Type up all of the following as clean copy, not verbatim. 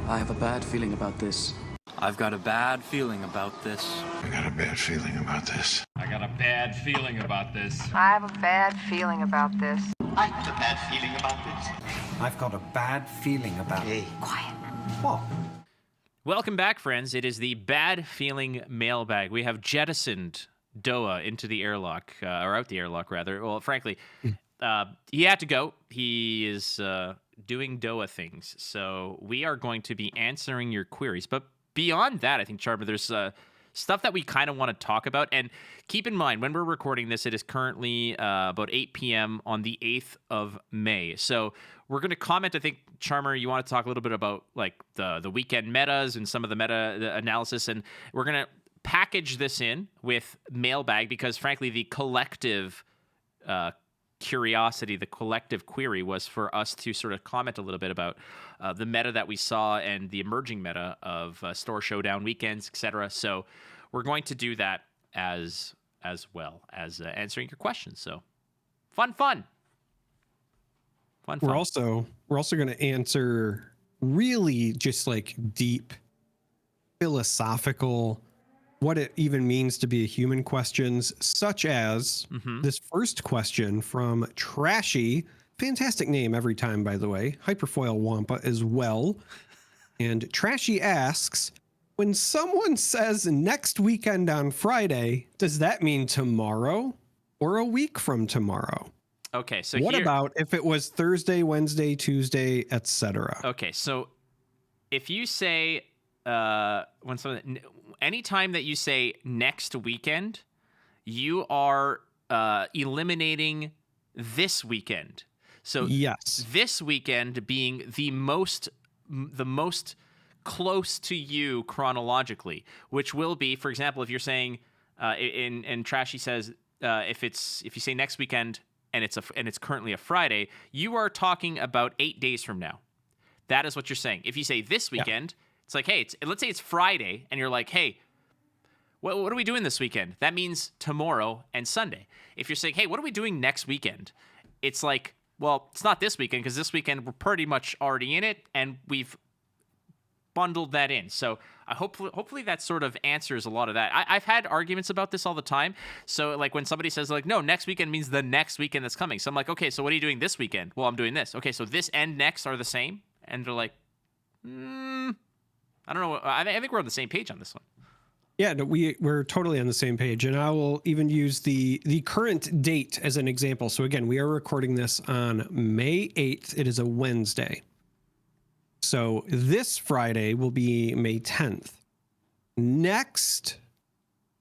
I have a bad feeling about this. I've got a bad feeling about this. I got a bad feeling about this. I got a bad feeling about this. I have a bad feeling about this. I have a bad feeling about this. I've got a bad feeling about it. Hey. Quiet. What? Welcome back, friends. It is the Bad Feeling Mailbag. We have jettisoned Doa into the airlock, or out the airlock, rather. Well, frankly, he had to go. He is doing Doa things. So we are going to be answering your queries. But beyond that, I think, Charmer, there's stuff that we kind of want to talk about. And keep in mind, when we're recording this, it is currently about 8 p.m. on the 8th of May. So we're going to comment. I think, Charmer, you want to talk a little bit about like the weekend metas and some of the meta analysis. And we're going to package this in with Mailbag because, frankly, the collective curiosity, the collective query was for us to sort of comment a little bit about the meta that we saw and the emerging meta of store showdown weekends, etc. So we're going to do that as well as answering your questions. So fun. We're also going to answer really just like deep philosophical, what it even means to be a human questions, such as this first question from Trashy. Fantastic name every time, by the way. Hyperfoil Wampa as well. And Trashy asks, when someone says next weekend on Friday, does that mean tomorrow or a week from tomorrow? Okay, so what about if it was Thursday, Wednesday, Tuesday, etc.? Okay, so if you say anytime that you say next weekend, you are eliminating this weekend. So yes, this weekend being the most close to you chronologically, which will be, for example, if you're saying and Trashy says if you say next weekend and it's currently a Friday, you are talking about 8 days from now. That is what you're saying. If you say this weekend, it's like, hey, let's say it's Friday, and you're like, hey, what are we doing this weekend? That means tomorrow and Sunday. If you're saying, hey, what are we doing next weekend? It's like, well, it's not this weekend because this weekend we're pretty much already in it, and we've bundled that in. So hopefully that sort of answers a lot of that. I've had arguments about this all the time. So like when somebody says like, no, next weekend means the next weekend that's coming. So I'm like, okay, so what are you doing this weekend? Well, I'm doing this. Okay, so this and next are the same? And they're like, I don't know. I think we're on the same page on this one. Yeah, no, we're totally on the same page. And I will even use the current date as an example. So again, we are recording this on May 8th. It is a Wednesday. So this Friday will be May 10th. Next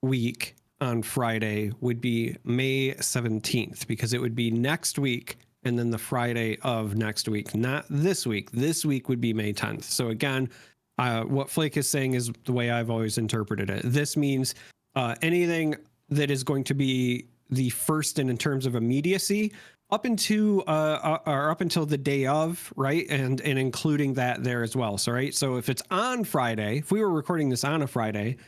week on Friday would be May 17th because it would be next week and then the Friday of next week, not this week. This week would be May 10th. So again, what Flake is saying is the way I've always interpreted it. This means anything that is going to be the first in terms of immediacy up into the day of, right? And including that there as well. So, right. So if it's on Friday, if we were recording this on a Friday,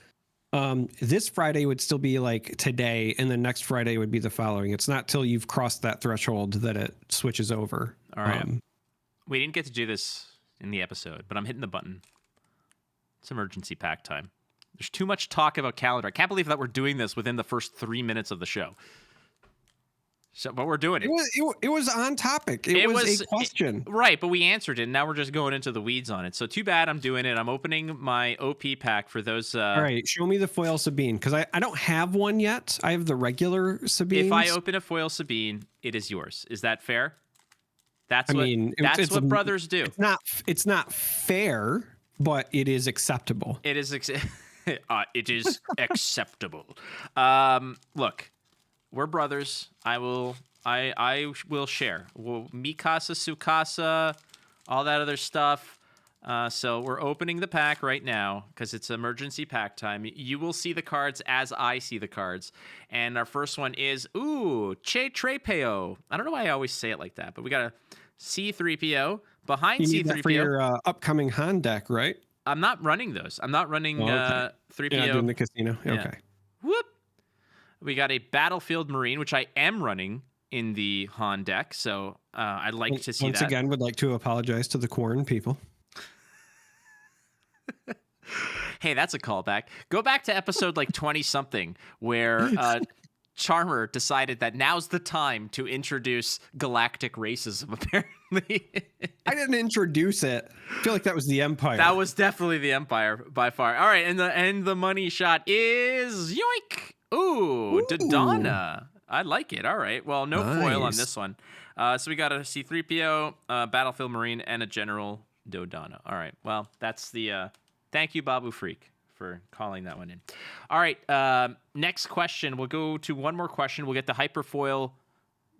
this Friday would still be like today, and the next Friday would be the following. It's not till you've crossed that threshold that it switches over. All right. We didn't get to do this in the episode, but I'm hitting the button. It's emergency pack time. There's too much talk about calendar. I can't believe that we're doing this within the first 3 minutes of the show. So, but we're doing it. It was on topic. It was a question. Right, but we answered it, and now we're just going into the weeds on it. So too bad I'm doing it. I'm opening my OP pack for those. All right, show me the foil Sabine, because I don't have one yet. I have the regular Sabine. If I open a foil Sabine, it is yours. Is that fair? That's what brothers do. It's not fair, but it is acceptable. It is it is acceptable. Look, we're brothers. I will share. Mikasa, Sukasa, all that other stuff. So we're opening the pack right now because it's emergency pack time. You will see the cards as I see the cards. And our first one is, Che Trepeo. I don't know why I always say it like that, but we got a C-3PO. Behind you C-3PO. Need that for your upcoming Han deck, right? I'm not running those. I'm not running 3PO. You're not doing the casino? Yeah. Okay. Whoop. We got a Battlefield Marine, which I am running in the Han deck. So I'd like to see Once that. again, would like to apologize to the Corn people. Hey, that's a callback. Go back to episode like 20 something where Charmer decided that now's the time to introduce galactic racism, apparently. I didn't introduce it. I feel like that was the Empire. That was definitely the Empire by far. All right, and the money shot is yoink. Ooh. Dodonna. I like it. All right. Well, no foil on this one. So we got a C-3PO, Battlefield Marine, and a General Dodonna. All right. Well, that's the thank you, Babu Freak, for calling that one in. All right. Next question. We'll go to one more question. We'll get the Hyperfoil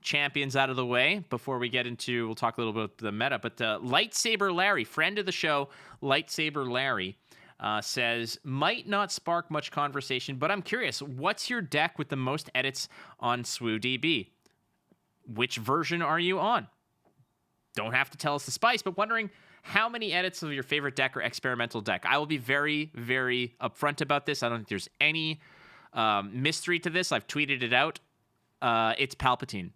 champions out of the way before we get into, we'll talk a little bit about the meta. But Lightsaber Larry, friend of the show, Lightsaber Larry, says, might not spark much conversation, but I'm curious, what's your deck with the most edits on SWODB? Which version are you on? Don't have to tell us the spice, but wondering how many edits of your favorite deck or experimental deck. I will be very, very upfront about this. I don't think there's any mystery to this. I've tweeted it out. It's Palpatine.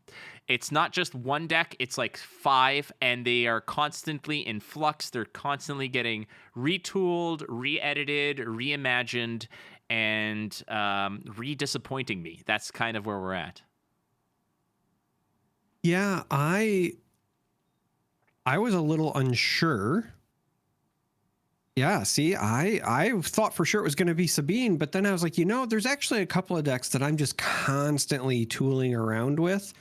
It's not just one deck. It's like 5, and they are constantly in flux. They're constantly getting retooled, re-edited, reimagined, and re-disappointing me. That's kind of where we're at. Yeah, I was a little unsure. Yeah, see, I thought for sure it was going to be Sabine, but then I was like, there's actually a couple of decks that I'm just constantly tooling around with.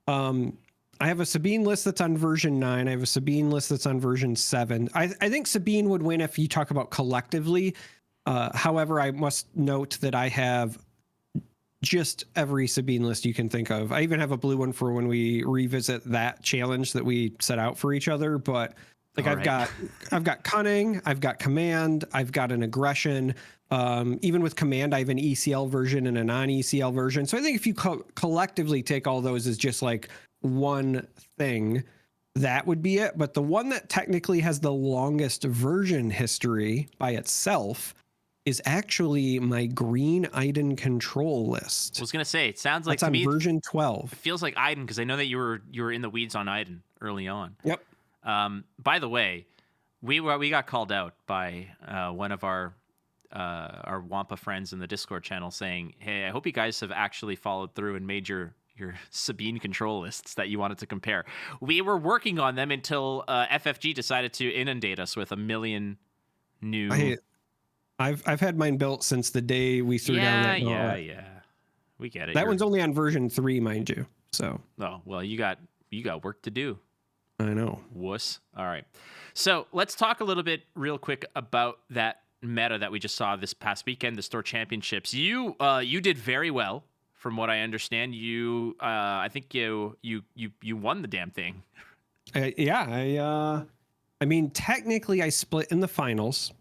I have a Sabine list that's on version 9. I have a Sabine list that's on version 7. I think Sabine would win if you talk about collectively. However, I must note that I have just every Sabine list you can think of. I even have a blue one for when we revisit that challenge that we set out for each other. But like I've got cunning, I've got command, I've got an aggression. Even with command, I have an ECL version and a non-ECL version. So I think if you collectively take all those as just like one thing, that would be it. But the one that technically has the longest version history by itself is actually my green Iden control list. I was gonna say, it sounds like that's on version 12. It feels like Iden because I know that you were in the weeds on Iden early on. Yep. By the way, we got called out by one of our Wampa friends in the Discord channel saying, "Hey, I hope you guys have actually followed through and made your Sabine control lists that you wanted to compare." We were working on them until FFG decided to inundate us with a million new. I've had mine built since the day we threw down that gauntlet. Yeah. We get it. That one's only on version 3, mind you. So. Oh, well, you got work to do. I know. Wuss. All right. So let's talk a little bit real quick about that meta that we just saw this past weekend, the store championships. You did very well, from what I understand. I think you won the damn thing. I mean, technically I split in the finals,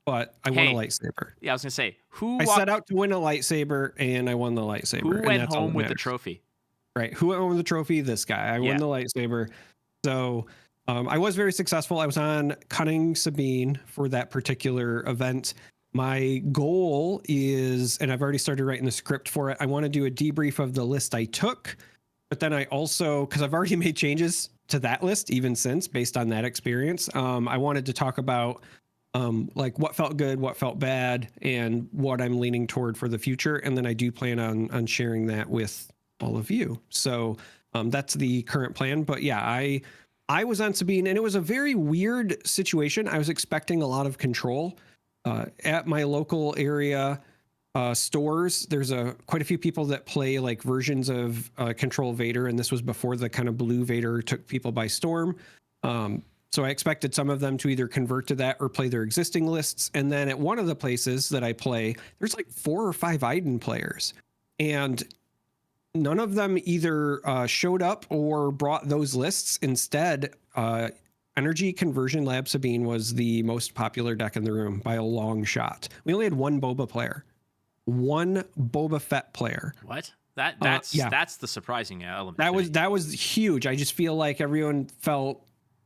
but I won a lightsaber. Yeah, I was gonna say I set out to win a lightsaber, and I won the lightsaber. Who went home with the trophy? Right. Who went home with the trophy? This guy. I won the lightsaber. So I was very successful. I was on Cunning Sabine for that particular event. My goal is, and I've already started writing the script for it, I want to do a debrief of the list I took, but then I also, because I've already made changes to that list even since, based on that experience, I wanted to talk about like what felt good, what felt bad, and what I'm leaning toward for the future. And then I do plan on sharing that with all of you. So that's the current plan. But yeah, I was on Sabine, and it was a very weird situation. I was expecting a lot of control at my local area stores. There's quite a few people that play like versions of Control Vader, and this was before the kind of blue Vader took people by storm. So I expected some of them to either convert to that or play their existing lists. And then at one of the places that I play, there's like 4 or 5 Iden players, and none of them either showed up or brought those lists. Instead, Energy Conversion Lab Sabine was the most popular deck in the room by a long shot. We only had one Boba player, one Boba Fett player. What? That's the surprising element. That was huge. I just feel like everyone felt,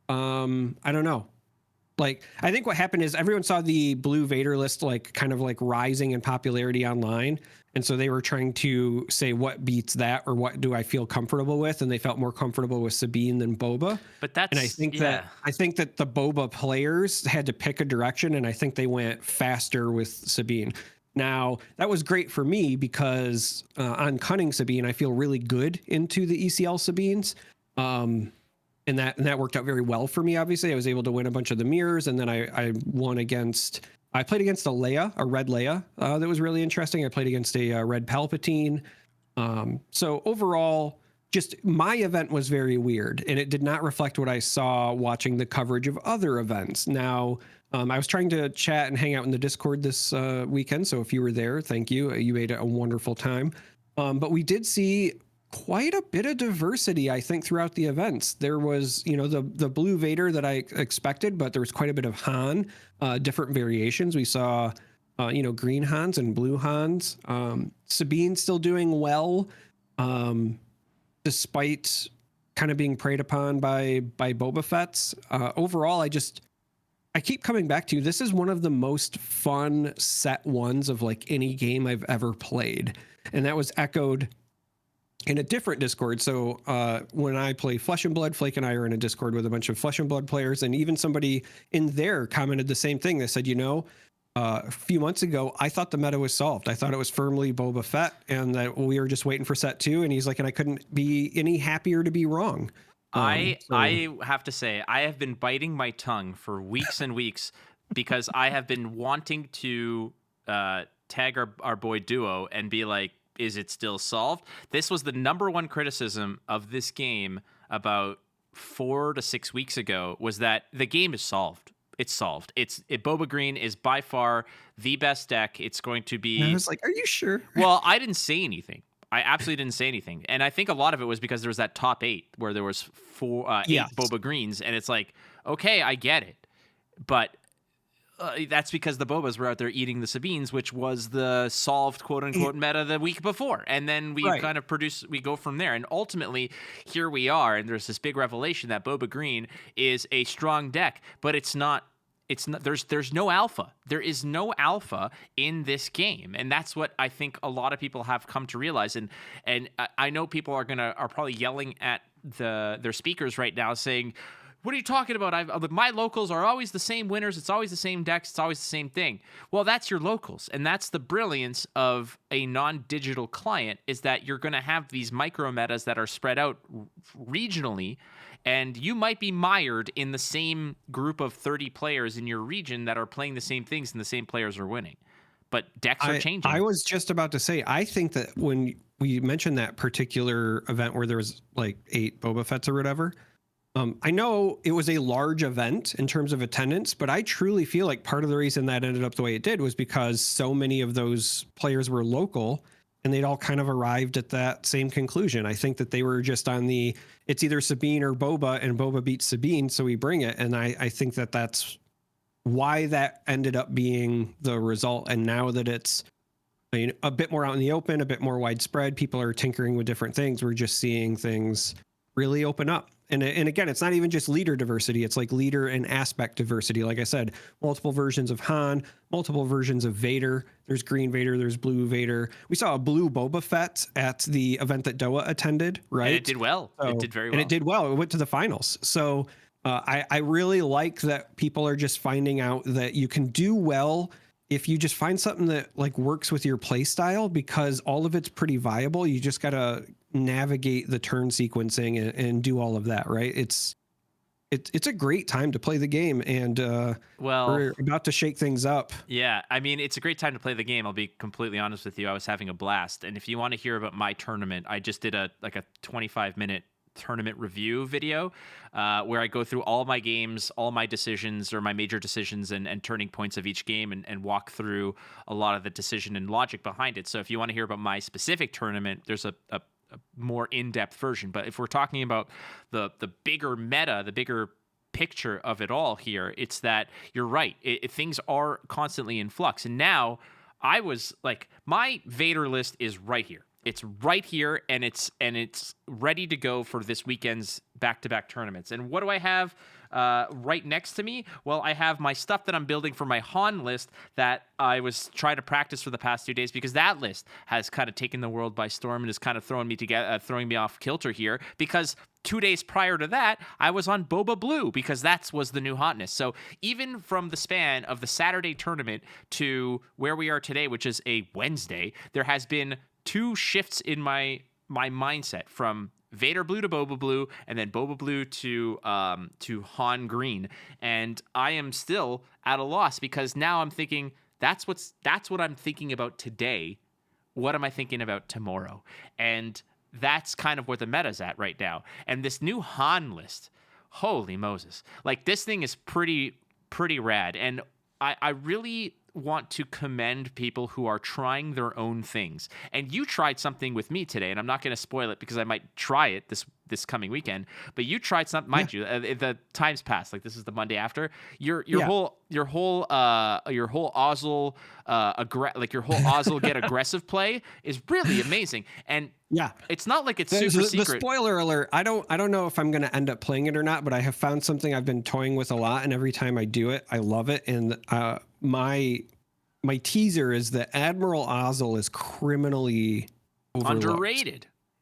I don't know. Like, I think what happened is everyone saw the blue Vader list like kind of like rising in popularity online, and so they were trying to say what beats that or what do I feel comfortable with, and they felt more comfortable with Sabine than Boba. But that's and I think that the Boba players had to pick a direction, and I think they went faster with Sabine. Now, that was great for me because on Cunning Sabine, I feel really good into the ECL Sabines. And that worked out very well for me. Obviously, I was able to win a bunch of the mirrors, and then I won against. I played against a red Leia, that was really interesting. I played against a red Palpatine. So overall, just my event was very weird, and it did not reflect what I saw watching the coverage of other events. Now, I was trying to chat and hang out in the Discord this weekend, so if you were there, thank you. You made it a wonderful time. But we did see quite a bit of diversity, I think, throughout the events. There was, the blue Vader that I expected, but there was quite a bit of Han, different variations. We saw, green Hans and blue Hans. Sabine still doing well, despite kind of being preyed upon by Boba Fett's. Overall, I keep coming back to, this is one of the most fun set ones of like any game I've ever played. And that was echoed in a different Discord. So when I play Flesh and Blood, Flake and I are in a Discord with a bunch of Flesh and Blood players, and even somebody in there commented the same thing. They said, a few months ago, I thought the meta was solved. I thought it was firmly Boba Fett, and that we were just waiting for set 2. And he's like, and I couldn't be any happier to be wrong. I have to say, I have been biting my tongue for weeks and weeks because I have been wanting to tag our boy Duo and be like, is it still solved? This was the number one criticism of this game about 4 to 6 weeks ago, was that the game is solved. It's solved. Boba Green is by far the best deck. It's going to be... And I was like, are you sure? Well, I didn't say anything. I absolutely didn't say anything. And I think a lot of it was because there was that top 8 where there was 8 Boba Greens. And it's like, okay, I get it. But that's because the Bobas were out there eating the Sabines, which was the solved quote-unquote meta the week before. And then we kind of we go from there. And ultimately, here we are, and there's this big revelation that Boba Green is a strong deck, but it's not, there's no alpha. There is no alpha in this game. And that's what I think a lot of people have come to realize. And I know people are probably yelling at their speakers right now saying, what are you talking about? My locals are always the same winners. It's always the same decks. It's always the same thing. Well, that's your locals. And that's the brilliance of a non-digital client, is that you're going to have these micro metas that are spread out regionally. And you might be mired in the same group of 30 players in your region that are playing the same things, and the same players are winning. But decks are changing. I was just about to say, I think that when we mentioned that particular event where there was like 8 Boba Fetts or whatever, I know it was a large event in terms of attendance, but I truly feel like part of the reason that ended up the way it did was because so many of those players were local, and they'd all kind of arrived at that same conclusion. I think that they were just on it's either Sabine or Boba, and Boba beats Sabine, so we bring it. And I think that that's why that ended up being the result. And now that it's a bit more out in the open, a bit more widespread, people are tinkering with different things, we're just seeing things really open up. And again, it's not even just leader diversity. It's like leader and aspect diversity. Like I said, multiple versions of Han, multiple versions of Vader. There's green Vader. There's blue Vader. We saw a blue Boba Fett at the event that Doa attended, right? And it did well. It did very well. And it did well. It went to the finals. So I really like that people are just finding out that you can do well if you just find something that like works with your play style, because all of it's pretty viable. You just got to navigate the turn sequencing and do all of that, right? It's a great time to play the game, and we're about to shake things up. Yeah, I mean, it's a great time to play the game. I'll be completely honest with you. I was having a blast. And if you want to hear about my tournament, I just did a 25-minute tournament review video where I go through all my games, all my decisions, or my major decisions and turning points of each game, and walk through a lot of the decision and logic behind it. So if you want to hear about my specific tournament, there's a more in-depth version. But if we're talking about the bigger meta, the bigger picture of it all here, it's that you're right. Things are constantly in flux. And now I was like, my Vader list is right here. It's right here, and it's ready to go for this weekend's back-to-back tournaments. And what do I have? right next to me, well, I have my stuff that I'm building for my Han list that I was trying to practice for the past 2 days, because that list has kind of taken the world by storm and is kind of throwing me off kilter here, because 2 days prior to that, I was on Boba Blue because that was the new hotness. So even from the span of the Saturday tournament to where we are today, which is a Wednesday, there has been 2 shifts in my mindset from Vader Blue to Boba Blue, and then Boba Blue to Han Green, and I am still at a loss, because now I'm thinking that's what I'm thinking about today. What am I thinking about tomorrow? And that's kind of where the meta's at right now. And this new Han list, holy Moses, like this thing is pretty rad, and I really want to commend people who are trying their own things. And you tried something with me today, and I'm not going to spoil it because I might try it this coming weekend. But you tried something, mind you, the time's passed. Like this is the Monday after. Your whole Ozzel your whole Ozzel get aggressive play is really amazing. And it's not like it's super secret. The spoiler alert, I don't know if I'm going to end up playing it or not, but I have found something I've been toying with a lot, and every time I do it, I love it. And my teaser is that Admiral Ozzel is criminally overlooked.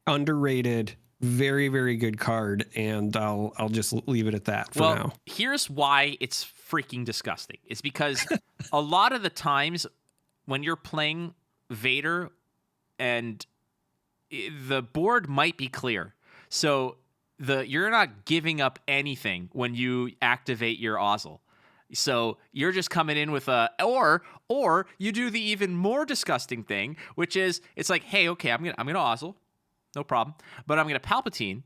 Underrated. Very, very good card, and I'll just leave it at that for now. Here's why it's freaking disgusting. It's because a lot of the times when you're playing Vader, and the board might be clear, so you're not giving up anything when you activate your Ozzel. So you're just coming in with or you do the even more disgusting thing, which is it's like, hey, okay, I'm gonna Ozzel, no problem, but I'm gonna Palpatine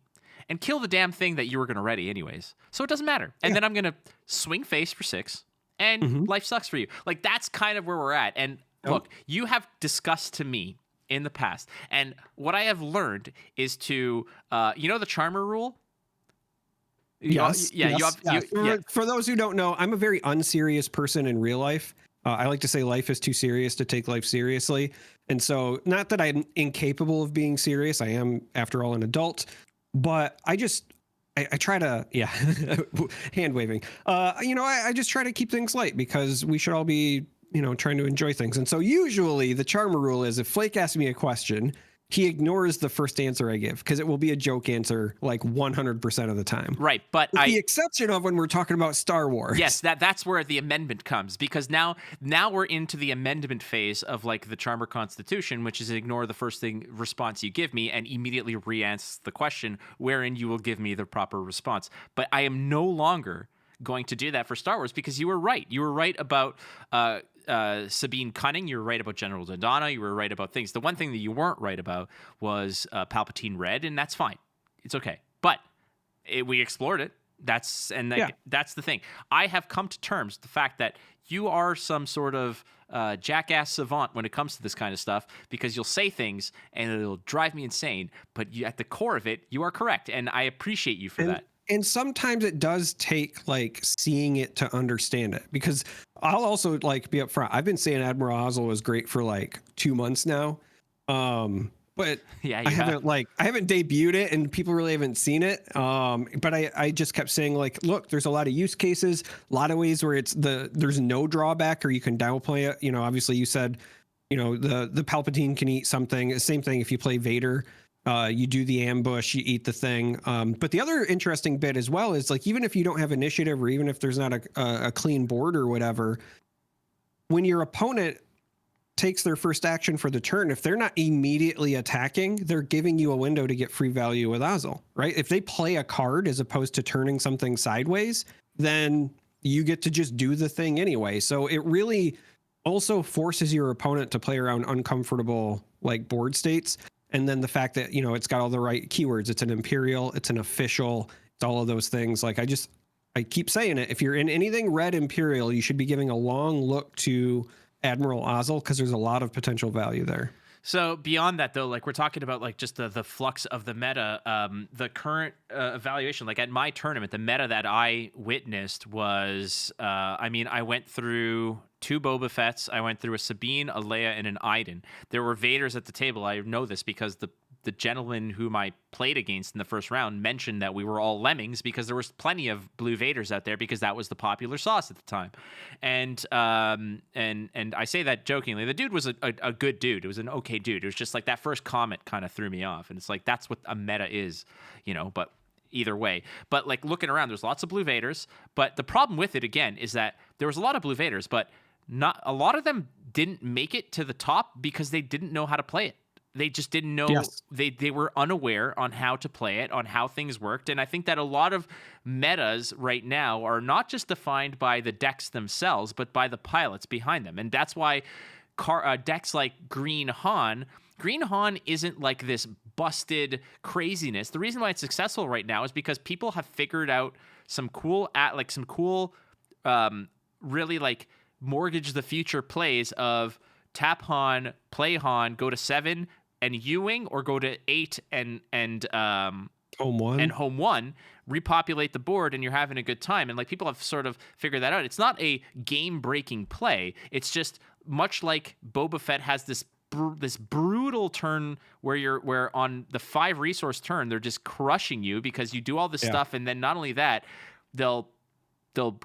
and kill the damn thing that you were gonna ready anyways. So it doesn't matter. And then I'm gonna swing face for 6, and life sucks for you. Like that's kind of where we're at. And look, you have discussed to me in the past, and what I have learned is to the Charmer rule. For those who don't know, I'm a very unserious person in real life. I like to say life is too serious to take life seriously. And so, not that I'm incapable of being serious. I am, after all, an adult. But I try to, hand waving. I just try to keep things light, because we should all be, trying to enjoy things. And so usually the Charmer rule is if Flake asks me a question, he ignores the first answer I give, because it will be a joke answer like 100% of the time. Right, but with the exception of when we're talking about Star Wars. Yes, that's where the amendment comes, because now we're into the amendment phase of like the Charmer Constitution, which is ignore the first response you give me and immediately re-answer the question, wherein you will give me the proper response. But I am no longer going to do that for Star Wars, because you were right. You were right about Sabine Cunning. You were right about General Dodonna. You were right about things. The one thing that you weren't right about was Palpatine Red, and that's fine. It's okay. But we explored it. That's the thing. I have come to terms with the fact that you are some sort of jackass savant when it comes to this kind of stuff, because you'll say things and it'll drive me insane. But at the core of it, you are correct, and I appreciate you for that. And sometimes it does take like seeing it to understand it, because I'll also like be upfront. I've been saying Admiral Ozzel is great for like 2 months now. But I haven't debuted it, and people really haven't seen it. But I just kept saying like, look, there's a lot of use cases, a lot of ways where there's no drawback, or you can downplay it. Obviously you said, the Palpatine can eat something. Same thing if you play Vader. You do the ambush, you eat the thing. But the other interesting bit as well is like, even if you don't have initiative, or even if there's not a clean board or whatever, when your opponent takes their first action for the turn, if they're not immediately attacking, they're giving you a window to get free value with Ozzel, right? If they play a card as opposed to turning something sideways, then you get to just do the thing anyway. So it really also forces your opponent to play around uncomfortable like board states. And then the fact that, it's got all the right keywords. It's an Imperial, it's an official, it's all of those things. Like I keep saying it. If you're in anything red Imperial, you should be giving a long look to Admiral Ozzel, because there's a lot of potential value there. So beyond that, though, like we're talking about like just the flux of the meta, the current evaluation, like at my tournament, the meta that I witnessed was, I went through 2 Boba Fetts. I went through a Sabine, a Leia, and an Iden. There were Vaders at the table. I know this because the gentleman whom I played against in the first round mentioned that we were all lemmings because there was plenty of blue Vaders out there because that was the popular sauce at the time. And I say that jokingly. The dude was a good dude. It was an okay dude. It was just like that first comment kind of threw me off. And it's like, that's what a meta is, but either way. But like looking around, there's lots of blue Vaders. But the problem with it, again, is that there was a lot of blue Vaders, but not a lot of them didn't make it to the top because they didn't know how to play it. They just didn't know. Yes. They were unaware on how to play it, on how things worked. And I think that a lot of metas right now are not just defined by the decks themselves, but by the pilots behind them. And that's why decks like Green Han isn't like this busted craziness. The reason why it's successful right now is because people have figured out some cool really like mortgage the future plays of tap Han, play Han, go to 7 and Ewing, or go to 8 and home 1, repopulate the board, and you're having a good time. And like people have sort of figured that out. It's not a game breaking play. It's just much like Boba Fett has this brutal turn where on the 5 resource turn they're just crushing you because you do all this stuff, and then not only that, they'll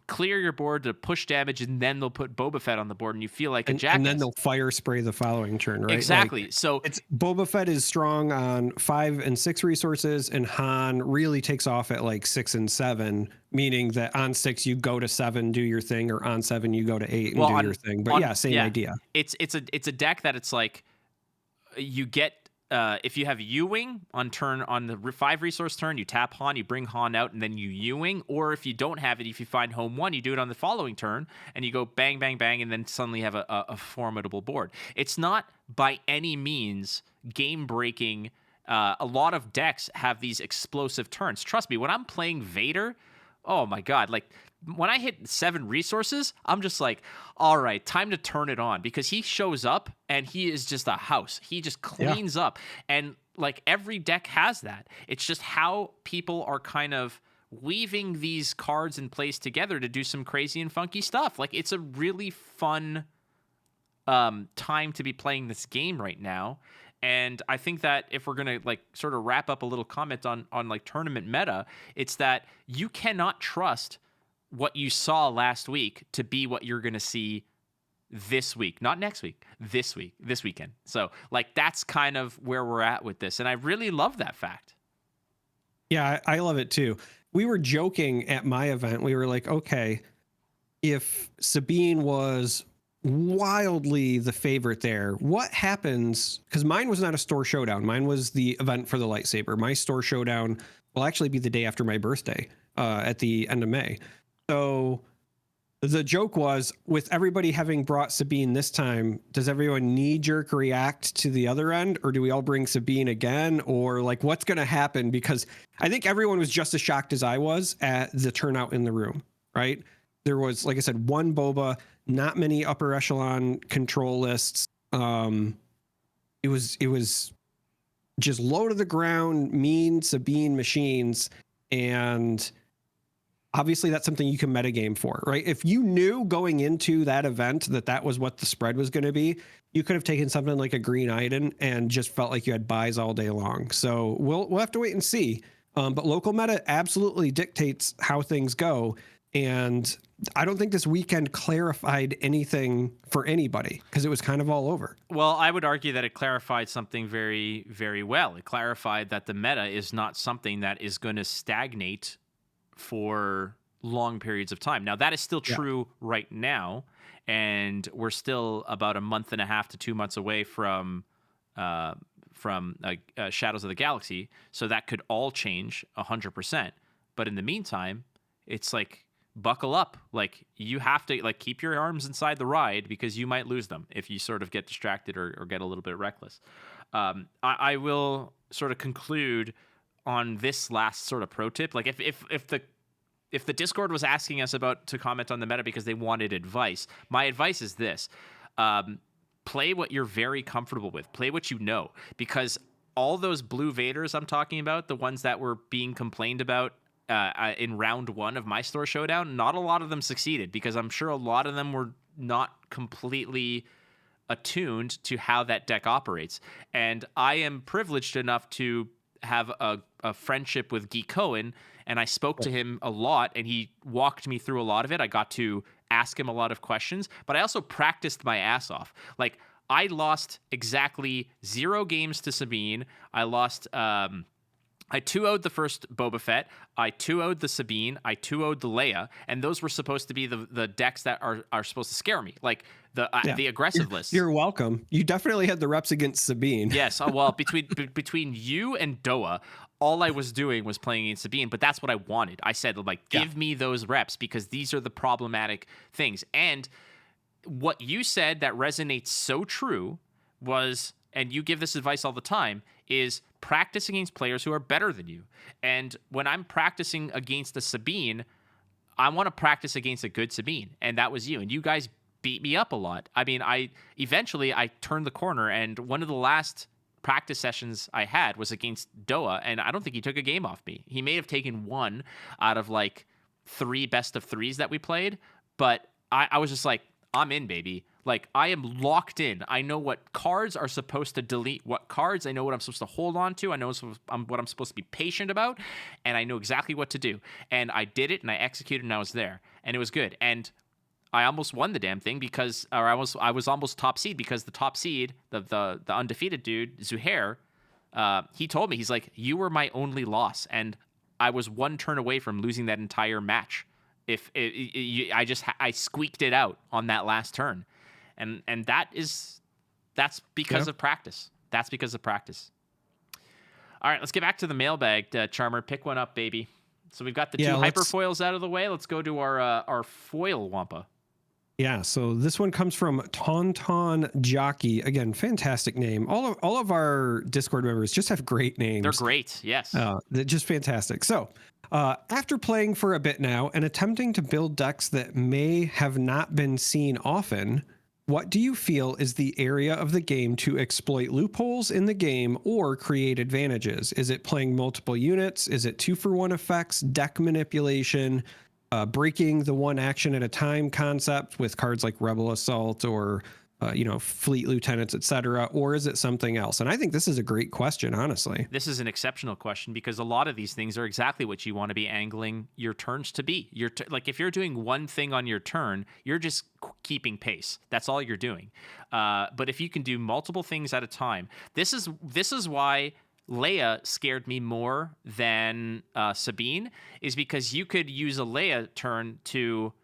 clear your board to push damage, and then they'll put Boba Fett on the board, and you feel like a jackass. And then they'll fire spray the following turn, right? Exactly. Like, so it's Boba Fett is strong on 5 and 6 resources, and Han really takes off at like 6 and 7, meaning that on 6 you go to 7, do your thing, or on 7 you go to 8 and do your thing. But same idea. It's a deck that it's like you get. If you have Ewing on the 5 resource turn, you tap Han, you bring Han out, and then you Ewing. Or if you don't have it, if you find home 1, you do it on the following turn, and you go bang, bang, bang, and then suddenly have a formidable board. It's not by any means game breaking. A lot of decks have these explosive turns. Trust me, when I'm playing Vader, oh my God, like when I hit 7 resources, I'm just like, all right, time to turn it on, because he shows up and he is just a house. He just cleans up. And like every deck has that. It's just how people are kind of weaving these cards in place together to do some crazy and funky stuff. Like it's a really fun time to be playing this game right now. And I think that if we're going to like sort of wrap up a little comment on like tournament meta, it's that you cannot trust what you saw last week to be what you're going to see this week, not next week, this weekend. So like, that's kind of where we're at with this. And I really love that fact. Yeah, I love it too. We were joking at my event. We were like, okay, if Sabine was wildly the favorite there, what happens? Because mine was not a store showdown. Mine was the event for the lightsaber. My store showdown will actually be the day after my birthday, at the end of May. So the joke was, with everybody having brought Sabine this time, does everyone knee-jerk react to the other end, or do we all bring Sabine again? Or like, what's going to happen? Because I think everyone was just as shocked as I was at the turnout in the room, right? There was, like I said, one Boba, not many upper echelon control lists. It was just low to the ground, mean Sabine machines, and obviously that's something you can metagame for, right? If you knew going into that event that was what the spread was going to be, you could have taken something like a Green Iden and just felt like you had buys all day long. So we'll have to wait and see. But local meta absolutely dictates how things go. And I don't think this weekend clarified anything for anybody because it was kind of all over. Well, I would argue that it clarified something very, very well. It clarified that the meta is not something that is going to stagnate for long periods of time. Now, that is still true right now, and we're still about a month and a half to 2 months away from Shadows of the Galaxy, so that could all change 100%. But in the meantime, it's like, buckle up. Like, you have to like keep your arms inside the ride because you might lose them if you sort of get distracted or get a little bit reckless. I will sort of conclude on this last sort of pro tip. Like if the Discord was asking us to comment on the meta because they wanted advice, my advice is this: play what you're very comfortable with. Play what you know, because all those blue Vaders I'm talking about, the ones that were being complained about in round 1 of my store showdown, not a lot of them succeeded because I'm sure a lot of them were not completely attuned to how that deck operates. And I am privileged enough to have a friendship with Guy Cohen, and I spoke to him a lot, and he walked me through a lot of it. I got to ask him a lot of questions, but I also practiced my ass off. Like, I lost exactly 0 games to Sabine. I lost... I 2-0'd the first Boba Fett, I 2-0'd the Sabine, I 2-0'd the Leia, and those were supposed to be the decks that are supposed to scare me, like the aggressive list. You're welcome. You definitely had the reps against Sabine. Yes, well, between you and Doa, all I was doing was playing against Sabine, but that's what I wanted. I said, like, give me those reps, because these are the problematic things. And what you said that resonates so true was, and you give this advice all the time, is practice against players who are better than you. And when I'm practicing against a Sabine, I want to practice against a good Sabine, and that was you. And you guys beat me up a lot. I mean, eventually I turned the corner, and one of the last practice sessions I had was against Doa, and I don't think he took a game off me. He may have taken 1 out of like 3 best of 3s that we played, but I was just like, I'm in, baby. Like, I am locked in. I know what cards are supposed to delete what cards. I know what I'm supposed to hold on to. I know what I'm supposed to be patient about, and I know exactly what to do. And I did it, and I executed, and I was there, and it was good. And I almost won the damn thing I was almost top seed, because the top seed, the undefeated dude, Zuhair, he told me, he's like, you were my only loss, and I was 1 turn away from losing that entire match. I squeaked it out on that last turn. And that's because of practice. That's because of practice. All right, let's get back to the mailbag, Charmer. Pick one up, baby. So we've got the 2 hyperfoils out of the way. Let's go to our foil Wampa. Yeah, so this one comes from Tauntaun Jockey. Again, fantastic name. All of our Discord members just have great names. They're great, yes. They're just fantastic. So, after playing for a bit now and attempting to build decks that may have not been seen often, what do you feel is the area of the game to exploit loopholes in the game or create advantages? Is it playing multiple units? Is it 2-for-1 effects, deck manipulation, breaking the 1 action at a time concept with cards like Rebel Assault or fleet lieutenants, etc., or is it something else? And I think this is a great question, honestly. This is an exceptional question, because a lot of these things are exactly what you want to be angling your turns to be. Like, if you're doing one thing on your turn, you're just keeping pace. That's all you're doing. But if you can do multiple things at a time, this is why Leia scared me more than Sabine, is because you could use a Leia turn to,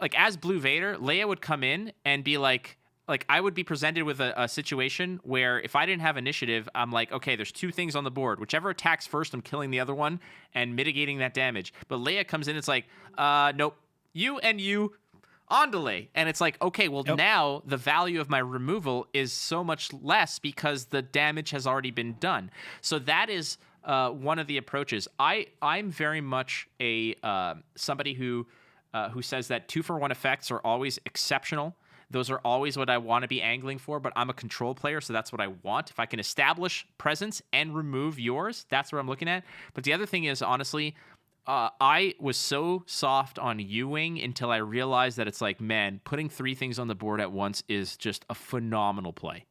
like, as Blue Vader, Leia would come in and be like I would be presented with a situation where if I didn't have initiative, I'm like, okay, there's 2 things on the board. Whichever attacks first, I'm killing the other one and mitigating that damage. But Leia comes in, it's like, nope, you and you on delay. And it's like, okay, well, now the value of my removal is so much less because the damage has already been done. So that is one of the approaches. I'm very much a somebody who says that 2-for-1 effects are always exceptional. Those are always what I want to be angling for, but I'm a control player, so that's what I want. If I can establish presence and remove yours, that's what I'm looking at. But the other thing is, honestly, I was so soft on U-Wing until I realized that it's like, man, putting 3 things on the board at once is just a phenomenal play.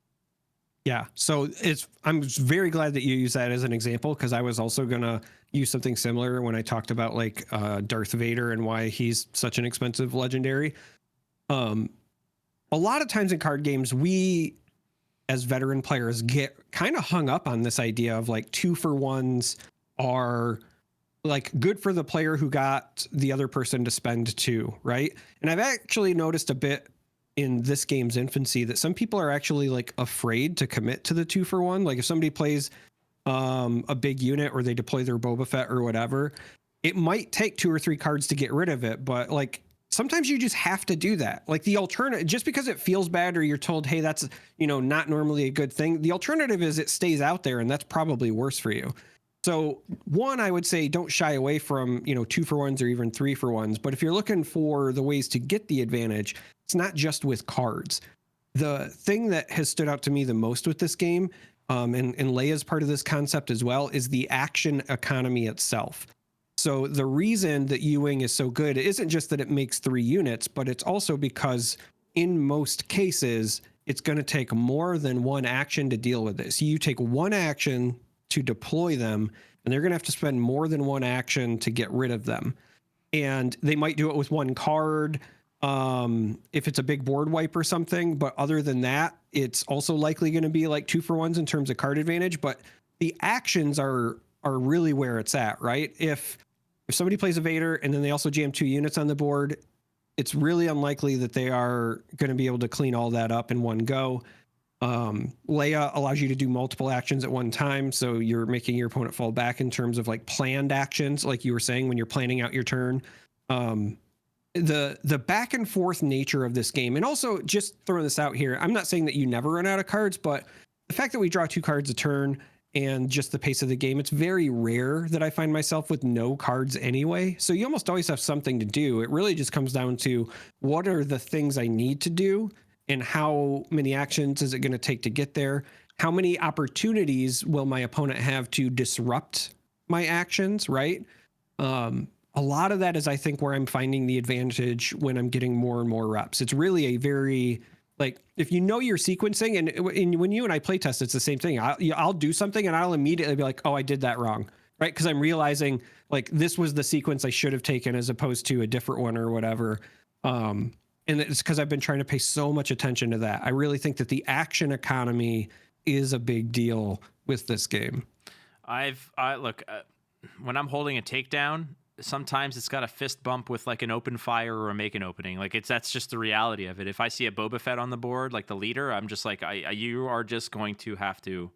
Yeah, so I'm very glad that you use that as an example, because I was also going to use something similar when I talked about like Darth Vader and why he's such an expensive legendary. A lot of times in card games, we as veteran players get kind of hung up on this idea of like 2-for-1s are like good for the player who got the other person to spend 2, right? And I've actually noticed a bit in this game's infancy that some people are actually like afraid to commit to the 2-for-1. Like if somebody plays a big unit or they deploy their Boba Fett or whatever, it might take 2 or 3 cards to get rid of it, but like sometimes you just have to do that. Like the alternative, just because it feels bad or you're told, hey, that's, not normally a good thing. The alternative is it stays out there, and that's probably worse for you. So one, I would say don't shy away from, 2-for-1s or even 3-for-1s. But if you're looking for the ways to get the advantage, it's not just with cards. The thing that has stood out to me the most with this game, and Leia's part of this concept as well, is the action economy itself. So the reason that U-Wing is so good isn't just that it makes 3 units, but it's also because in most cases, it's going to take more than one action to deal with this. You take one action to deploy them, and they're going to have to spend more than one action to get rid of them. And they might do it with one card if it's a big board wipe or something. But other than that, it's also likely going to be like 2-for-1s in terms of card advantage. But the actions are really where it's at, right? If somebody plays a Vader and then they also jam 2 units on the board, it's really unlikely that they are going to be able to clean all that up in one go. Leia allows you to do multiple actions at one time, so you're making your opponent fall back in terms of like planned actions, like you were saying when you're planning out your turn. The back and forth nature of this game, and also just throwing this out here, I'm not saying that you never run out of cards, but the fact that we draw 2 cards a turn and just the pace of the game, it's very rare that I find myself with no cards anyway. So you almost always have something to do. It really just comes down to what are the things I need to do and how many actions is it going to take to get there? How many opportunities will my opponent have to disrupt my actions, right? A lot of that is, I think, where I'm finding the advantage when I'm getting more and more reps. It's really a very, like, if you know your sequencing, and when you and I play test, it's the same thing. I'll do something and I'll immediately be like, oh, I did that wrong, right? Because I'm realizing like this was the sequence I should have taken as opposed to a different one or whatever. And it's because I've been trying to pay so much attention to that. I really think that the action economy is a big deal with this game. Look, when I'm holding a takedown, sometimes it's got a fist bump with like an open fire or a make an opening. Like that's just the reality of it. If I see a Boba Fett on the board, like the leader, I'm just like, you are just going to have to,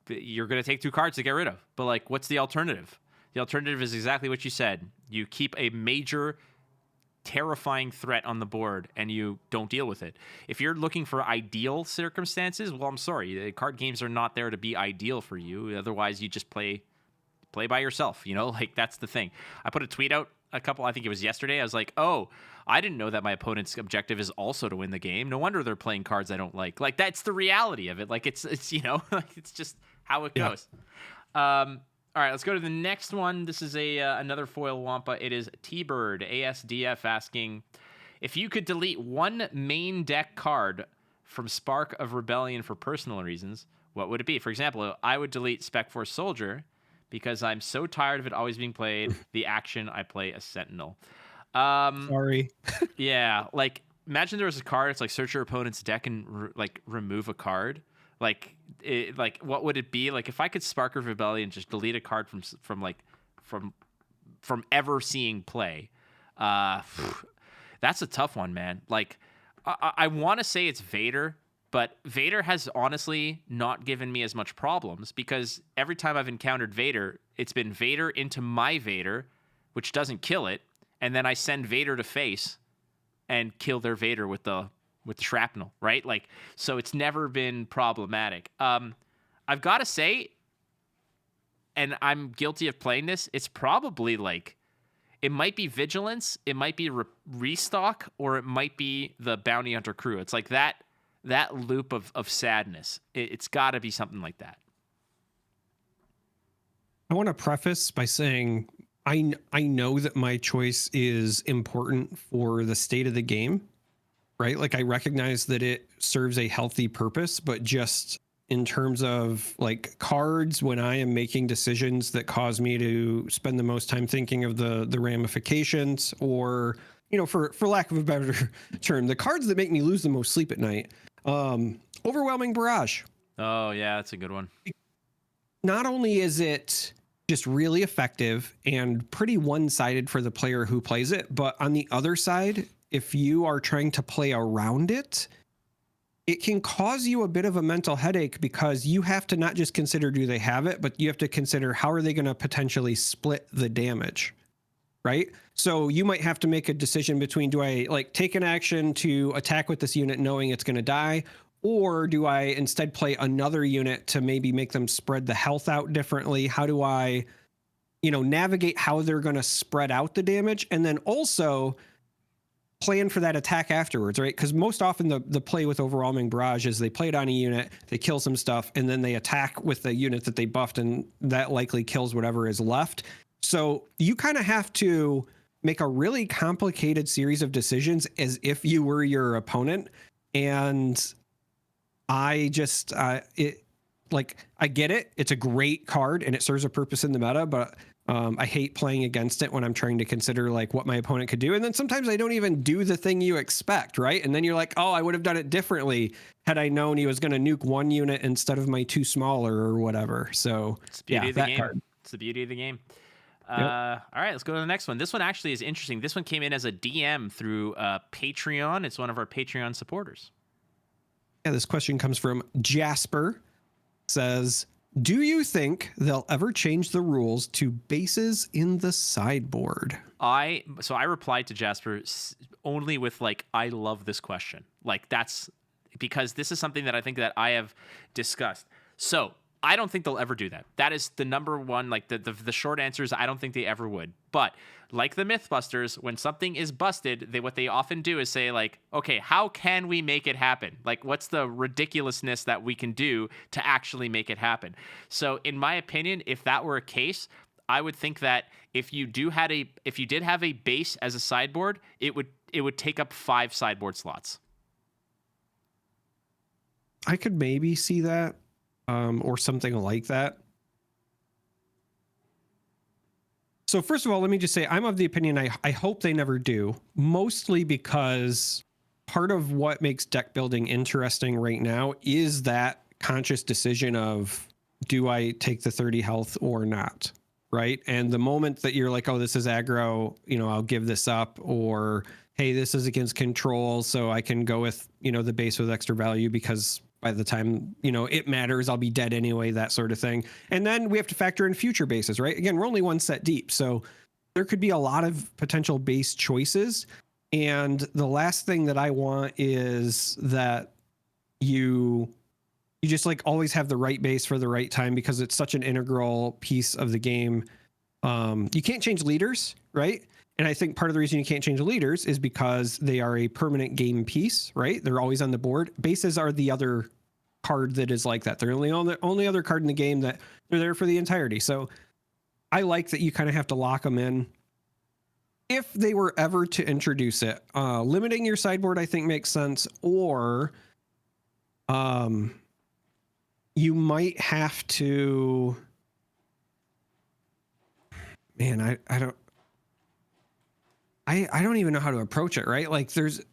you're going to take 2 cards to get rid of. But like, what's the alternative? The alternative is exactly what you said. You keep a major terrifying threat on the board and you don't deal with it. If you're looking for ideal circumstances, well, I'm sorry. The card games are not there to be ideal for you. Otherwise, you just play by yourself, like that's the thing. I put a tweet out I think it was yesterday. I was like, oh, I didn't know that my opponent's objective is also to win the game. No wonder they're playing cards I don't like. Like that's the reality of it. Like it's like it's just how it goes. All right, let's go to the next one. This is another foil Wampa. It is T-Bird ASDF asking if you could delete one main deck card from Spark of Rebellion for personal reasons, what would it be? For example, I would delete Spec Force Soldier because I'm so tired of it always being played. The action, I play a Sentinel. Sorry. Yeah, like imagine there was a card. It's like search your opponent's deck and remove a card. Like what would it be? Like if I could Spark of Rebellion, just delete a card from ever seeing play. That's a tough one, man. Like I want to say it's Vader. But Vader has honestly not given me as much problems because every time I've encountered Vader, it's been Vader into my Vader, which doesn't kill it, and then I send Vader to face and kill their Vader with the shrapnel, right? Like, so it's never been problematic. I've got to say, and I'm guilty of playing this, it's probably like, it might be Vigilance, it might be Restock, or it might be the Bounty Hunter crew. It's like that loop of sadness. It's got to be something like that. I want to preface by saying I know that my choice is important for the state of the game, right? Like I recognize that it serves a healthy purpose, but just in terms of like cards, when I am making decisions that cause me to spend the most time thinking of the ramifications, or for lack of a better term, the cards that make me lose the most sleep at night. Overwhelming Barrage. Oh yeah, that's a good one. Not only is it just really effective and pretty one-sided for the player who plays it, but on the other side, if you are trying to play around it, it can cause you a bit of a mental headache because you have to not just consider do they have it, but you have to consider how are they going to potentially split the damage, right? So you might have to make a decision between, do I like take an action to attack with this unit knowing it's going to die, or do I instead play another unit to maybe make them spread the health out differently? How do I, navigate how they're going to spread out the damage, and then also plan for that attack afterwards, right? Because most often the play with Overwhelming Barrage is they play it on a unit, they kill some stuff, and then they attack with the unit that they buffed, and that likely kills whatever is left. So you kind of have to make a really complicated series of decisions as if you were your opponent And I just, I get it. It's a great card and it serves a purpose in the meta, but I hate playing against it when I'm trying to consider like what my opponent could do. And then sometimes I don't even do the thing you expect, right? And then you're like, oh, I would have done it differently had I known he was going to nuke one unit instead of my two smaller or whatever. So it's the beauty of the game. Card. It's the beauty of the game. Yep. All right, let's go to the next one. This one actually is interesting. This one came in as a DM through Patreon. It's one of our Patreon supporters. Yeah, this question comes from Jasper. Says, do you think they'll ever change the rules to bases in the sideboard? I replied to Jasper only with like, I love this question. Like that's because this is something that I think that I have discussed. So I don't think they'll ever do that. That is the number one, like the short answer is I don't think they ever would. But like the Mythbusters, when something is busted, what they often do is say like, okay, how can we make it happen? Like what's the ridiculousness that we can do to actually make it happen? So in my opinion, if that were a case, I would think that if you did have a base as a sideboard, it would take up 5 sideboard slots. I could maybe see that. Or something like that. So first of all, let me just say I'm of the opinion I hope they never do, mostly because part of what makes deck building interesting right now is that conscious decision of do I take the 30 health or not, right? And the moment that you're like, oh, this is aggro, I'll give this up, or hey, this is against control, so I can go with, the base with extra value because by the time, it matters, I'll be dead anyway, that sort of thing. And then we have to factor in future bases, right? Again, we're only one set deep, so there could be a lot of potential base choices. And the last thing that I want is that you just like always have the right base for the right time, because it's such an integral piece of the game. You can't change leaders, right? And I think part of the reason you can't change leaders is because they are a permanent game piece, right? They're always on the board. Bases are the other card that is like that. They're the only other card in the game that they're there for the entirety. So I like that you kind of have to lock them in. If they were ever to introduce it, limiting your sideboard, I think makes sense. Or you might have to, man, I don't even know how to approach it, right? Like there's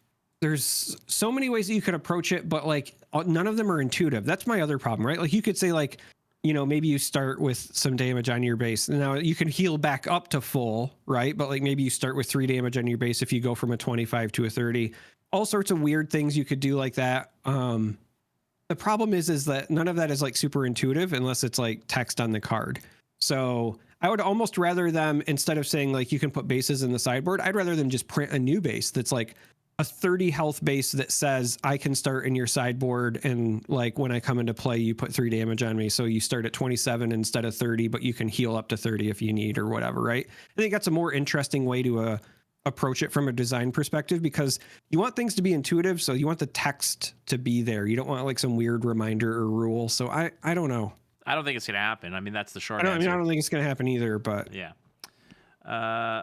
so many ways that you could approach it, but like none of them are intuitive. That's my other problem, right? Like you could say like, maybe you start with some damage on your base. Now you can heal back up to full, right? But like maybe you start with 3 damage on your base if you go from a 25 to a 30. All sorts of weird things you could do like that. The problem is that none of that is like super intuitive unless it's like text on the card. So I would almost rather them, instead of saying like you can put bases in the sideboard, I'd rather them just print a new base that's like a 30 health base that says I can start in your sideboard, and like when I come into play you put 3 damage on me, so you start at 27 instead of 30, but you can heal up to 30 if you need or whatever, right? I think that's a more interesting way to approach it from a design perspective, because you want things to be intuitive, so you want the text to be there. You don't want like some weird reminder or rule. So I don't know. I don't think it's going to happen. I mean, that's the short answer. I don't think it's going to happen either, but yeah.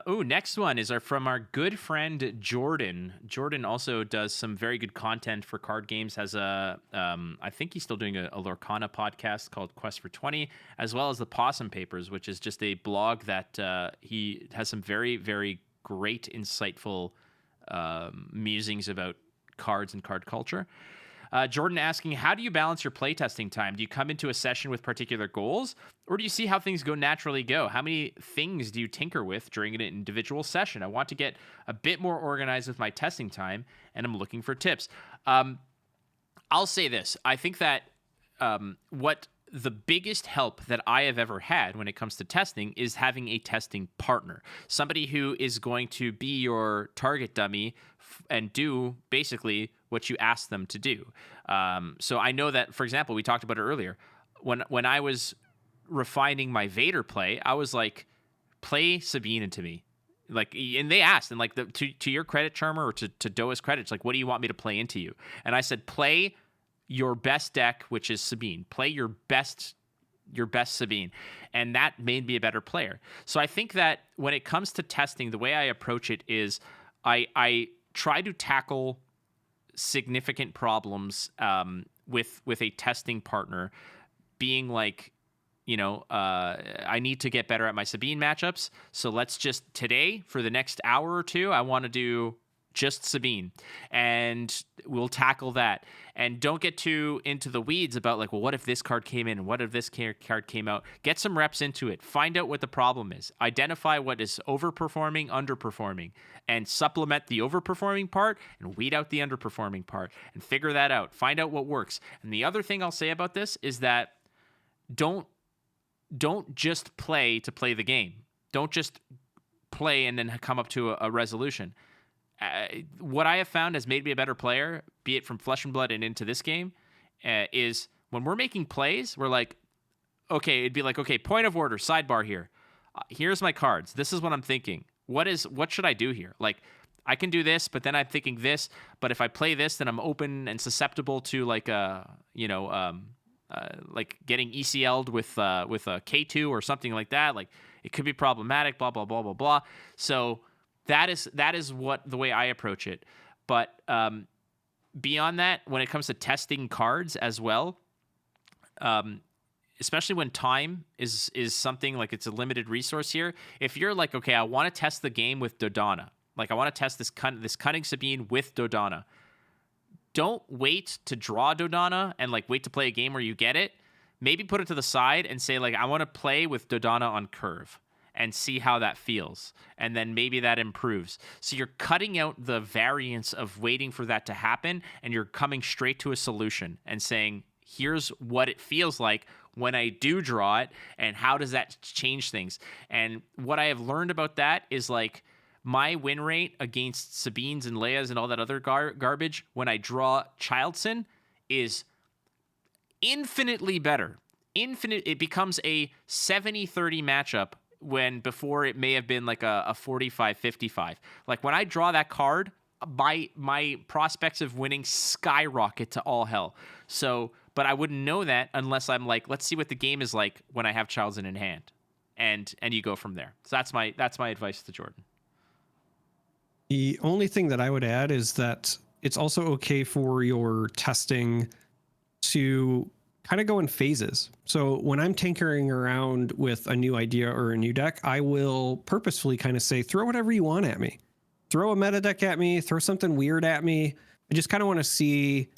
Next one is from our good friend Jordan. Jordan also does some very good content for card games. Has I think he's still doing a Lorcana podcast called Quest for 20, as well as the Possum Papers, which is just a blog that he has some very, very great, insightful musings about cards and card culture. Jordan asking, how do you balance your playtesting time? Do you come into a session with particular goals, or do you see how things naturally go? How many things do you tinker with during an individual session? I want to get a bit more organized with my testing time, and I'm looking for tips. I'll say this. I think that what the biggest help that I have ever had when it comes to testing is having a testing partner, somebody who is going to be your target dummy and do basically what you ask them to do. So I know that, for example, we talked about it earlier. When I was refining my Vader play, I was like, play Sabine into me. Like, and they asked, and like to your credit, Charmer, or to Doa's credit, it's like, what do you want me to play into you? And I said, play your best deck, which is Sabine. Play your best Sabine. And that made me a better player. So I think that when it comes to testing, the way I approach it is I try to tackle significant problems with a testing partner being like, I need to get better at my Sabine matchups. So let's just today for the next hour or two, I want to do just Sabine, and we'll tackle that. And don't get too into the weeds about like, well, what if this card came in and what if this card came out? Get some reps into it. Find out what the problem is. Identify what is overperforming, underperforming, and supplement the overperforming part and weed out the underperforming part and figure that out. Find out what works. And the other thing I'll say about this is that don't just play to play the game. Don't just play and then come up to a resolution. What I have found has made me a better player, be it from Flesh and Blood and into this game, is when we're making plays, we're like, okay, it'd be like, okay, point of order, sidebar here. Here's my cards. This is what I'm thinking. What should I do here? Like, I can do this, but then I'm thinking this. But if I play this, then I'm open and susceptible to like like getting ECL'd with a K2 or something like that. Like, it could be problematic. Blah blah blah blah blah. So that is what the way I approach it. But beyond that, when it comes to testing cards as well, especially when time is something like it's a limited resource here. If you're like, okay, I want to test the game with Dodonna. Like, I want to test this Cunning Sabine with Dodonna. Don't wait to draw Dodonna and like wait to play a game where you get it. Maybe put it to the side and say like, I want to play with Dodonna on curve and see how that feels. And then maybe that improves. So you're cutting out the variance of waiting for that to happen, and you're coming straight to a solution and saying, here's what it feels like when I do draw it, and how does that change things? And what I have learned about that is like my win rate against Sabines and Leias and all that other garbage when I draw Childson is infinitely better. It becomes a 70-30 matchup when before it may have been like a 45-55. Like when I draw that card, my prospects of winning skyrocket to all hell. So, but I wouldn't know that unless I'm like, let's see what the game is like when I have Childson in hand, and you go from there. So that's my advice to Jordan. The only thing that I would add is that it's also okay for your testing to kind of go in phases. So when I'm tinkering around with a new idea or a new deck, I will purposefully kind of say, throw whatever you want at me. Throw a meta deck at me, throw something weird at me. I just kind of want to see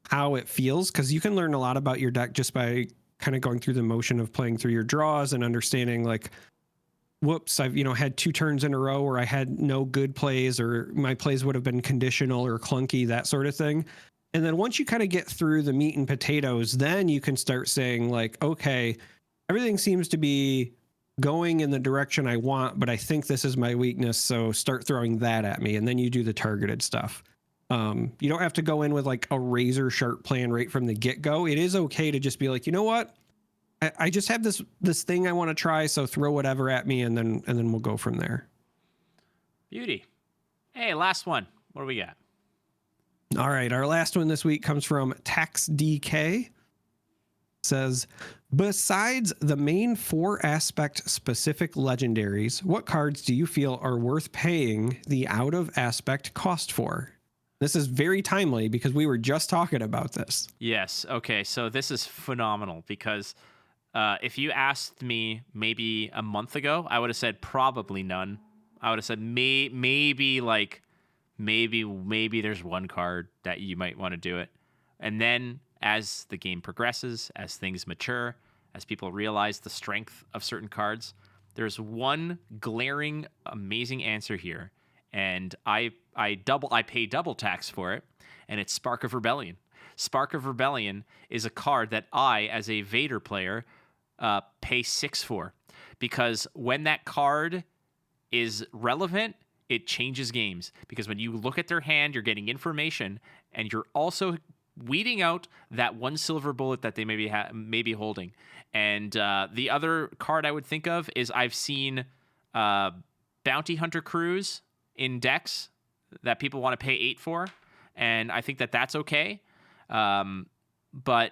how it feels, because you can learn a lot about your deck just by kind of going through the motion of playing through your draws and understanding like, whoops, I've had 2 turns in a row where I had no good plays, or my plays would have been conditional or clunky, that sort of thing. And then once you kind of get through the meat and potatoes, then you can start saying like, okay, everything seems to be going in the direction I want, but I think this is my weakness. So start throwing that at me. And then you do the targeted stuff. You don't have to go in with like a razor sharp plan right from the get go. It is okay to just be like, you know what? I just have this thing I want to try. So throw whatever at me, and then we'll go from there. Beauty. Hey, last one. What do we got? All right, our last one this week comes from Tax DK. Says, besides the main 4 aspect specific legendaries, what cards do you feel are worth paying the out of aspect cost for? This is very timely because we were just talking about this. Yes. Okay. So this is phenomenal because if you asked me maybe a month ago, I would have said probably none. I would have said maybe there's one card that you might want to do it. And then as the game progresses, as things mature, as people realize the strength of certain cards, there's one glaring, amazing answer here. And I pay double tax for it, and it's Spark of Rebellion. Spark of Rebellion is a card that I, as a Vader player, pay 6 for. Because when that card is relevant, it changes games, because when you look at their hand, you're getting information, and you're also weeding out that 1 silver bullet that they may be holding. And the other card I would think of is I've seen Bounty Hunter Cruise in decks that people want to pay 8 for, and I think that that's okay. But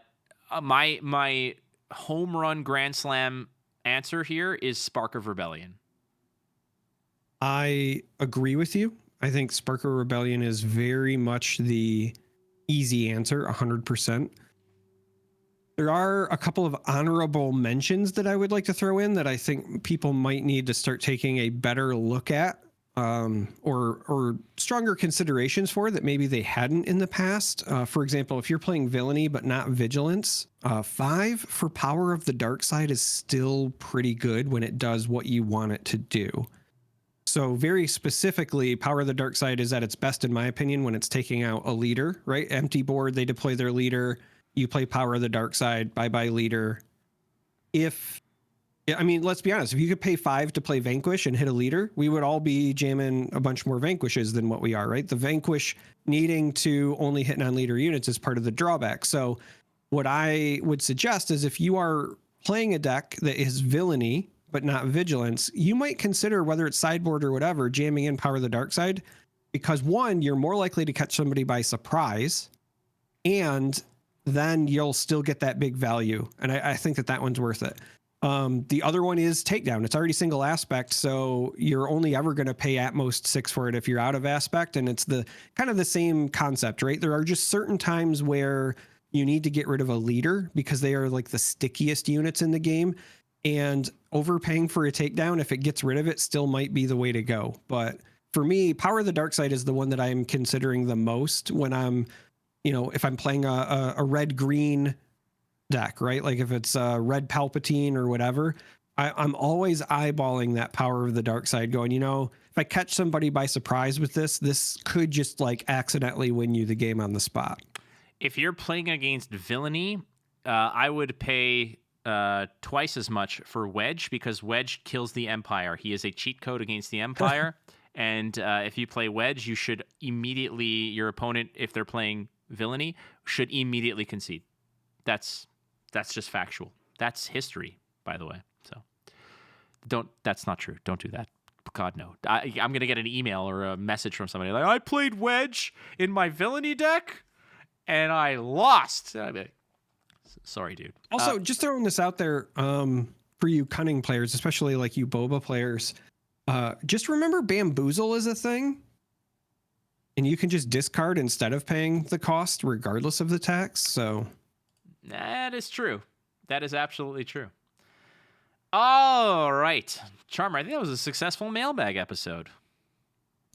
my home run grand slam answer here is Spark of Rebellion. I agree with you. I think Sparkle Rebellion is very much the easy answer, 100%. There are a couple of honorable mentions that I would like to throw in that I think people might need to start taking a better look at, or stronger considerations for that maybe they hadn't in the past. For example, if you're playing Villainy but not Vigilance, 5 for Power of the Dark Side is still pretty good when it does what you want it to do. So very specifically, Power of the Dark Side is at its best, in my opinion, when it's taking out a leader, right? Empty board, they deploy their leader. You play Power of the Dark Side, bye-bye leader. Let's be honest. If you could pay 5 to play Vanquish and hit a leader, we would all be jamming a bunch more Vanquishes than what we are, right? The Vanquish needing to only hit non-leader units is part of the drawback. So what I would suggest is if you are playing a deck that is Villainy, but not Vigilance, you might consider, whether it's sideboard or whatever, jamming in Power of the Dark Side, because 1, you're more likely to catch somebody by surprise, and then you'll still get that big value. And I think that one's worth it. The other one is Takedown. It's already single aspect, so you're only ever going to pay at most 6 for it if you're out of aspect, and it's the kind of the same concept, right? There are just certain times where you need to get rid of a leader because they are like the stickiest units in the game, and overpaying for a Takedown, if it gets rid of it, still might be the way to go. But for me, Power of the Dark Side is the one that I'm considering the most when I'm, if I'm playing a red-green deck, right? Like if it's red Palpatine or whatever, I'm always eyeballing that Power of the Dark Side going, if I catch somebody by surprise with this could just like accidentally win you the game on the spot. If you're playing against Villainy, I would pay twice as much for Wedge, because Wedge kills the Empire. He is a cheat code against the Empire. And if you play Wedge, you should immediately, your opponent, if they're playing Villainy, should immediately concede. That's just factual. That's history, by the way. So that's not true. Don't do that. God, no. I'm going to get an email or a message from somebody like, I played Wedge in my Villainy deck and I lost. I'd be like, sorry, dude. Also, just throwing this out there for you cunning players, especially like you Boba players, just remember Bamboozle is a thing. And you can just discard instead of paying the cost regardless of the tax. So that is true. That is absolutely true. All right. Charmer, I think that was a successful mailbag episode.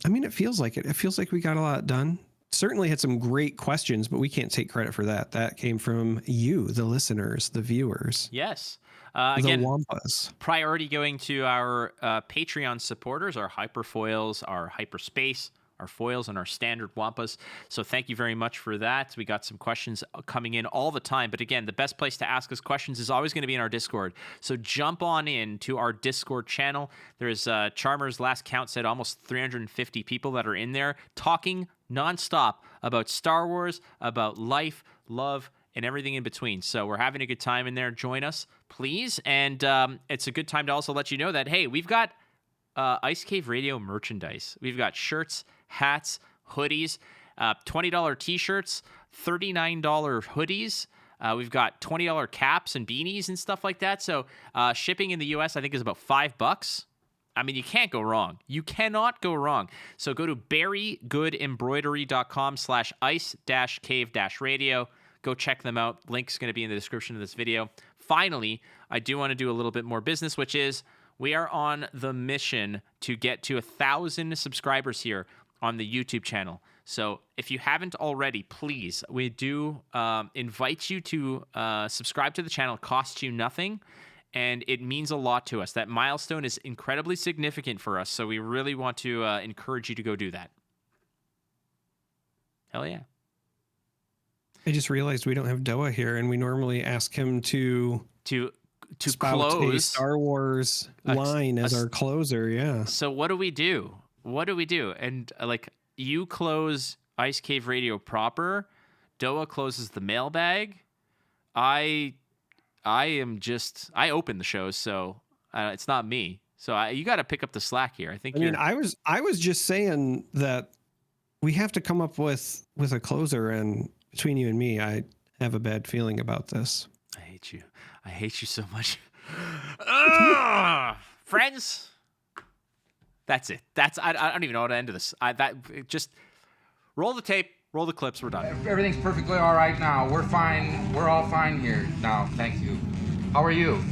I mean, it feels like it. It feels like we got a lot done. Certainly had some great questions, but we can't take credit for that. That came from you, the listeners, the viewers. Yes. Again, the Wampas. Priority going to our Patreon supporters, our Hyperfoils, our Hyperspace, our foils, and our standard Wampas. So thank you very much for that. We got some questions coming in all the time. But again, the best place to ask us questions is always going to be in our Discord. So jump on in to our Discord channel. There's Charmer's last count said almost 350 people that are in there talking nonstop about Star Wars, about life, love, and everything in between. So we're having a good time in there. Join us, please. And it's a good time to also let you know that, hey, we've got Ice Cave Radio merchandise. We've got shirts, hats, hoodies, $20 t-shirts, $39 hoodies. We've got $20 caps and beanies and stuff like that. So shipping in the US, I think, is about $5. I mean, you can't go wrong. You cannot go wrong. So go to berrygoodembroidery.com/ice-cave-radio. Go check them out. Link's going to be in the description of this video. Finally, I do want to do a little bit more business, which is we are on the mission to get to 1,000 subscribers here on the YouTube channel. So if you haven't already, please, we do invite you to subscribe to the channel. It costs you nothing, and it means a lot to us. That milestone is incredibly significant for us, so we really want to encourage you to go do that. Hell yeah. I just realized we don't have Doa here, and we normally ask him to spout close a Star Wars line as our closer. Yeah. So what do we do? And like, you close Ice Cave Radio proper. Doa closes the mailbag. I open the show, so it's not me. So you got to pick up the slack here. I mean, I was just saying that we have to come up with a closer, and between you and me, I have a bad feeling about this. I hate you so much. Friends, That's it. I don't even know how to end this. Just roll the tape, roll the clips. We're done. Everything's perfectly all right now. We're fine. We're all fine here now. Thank you. How are you?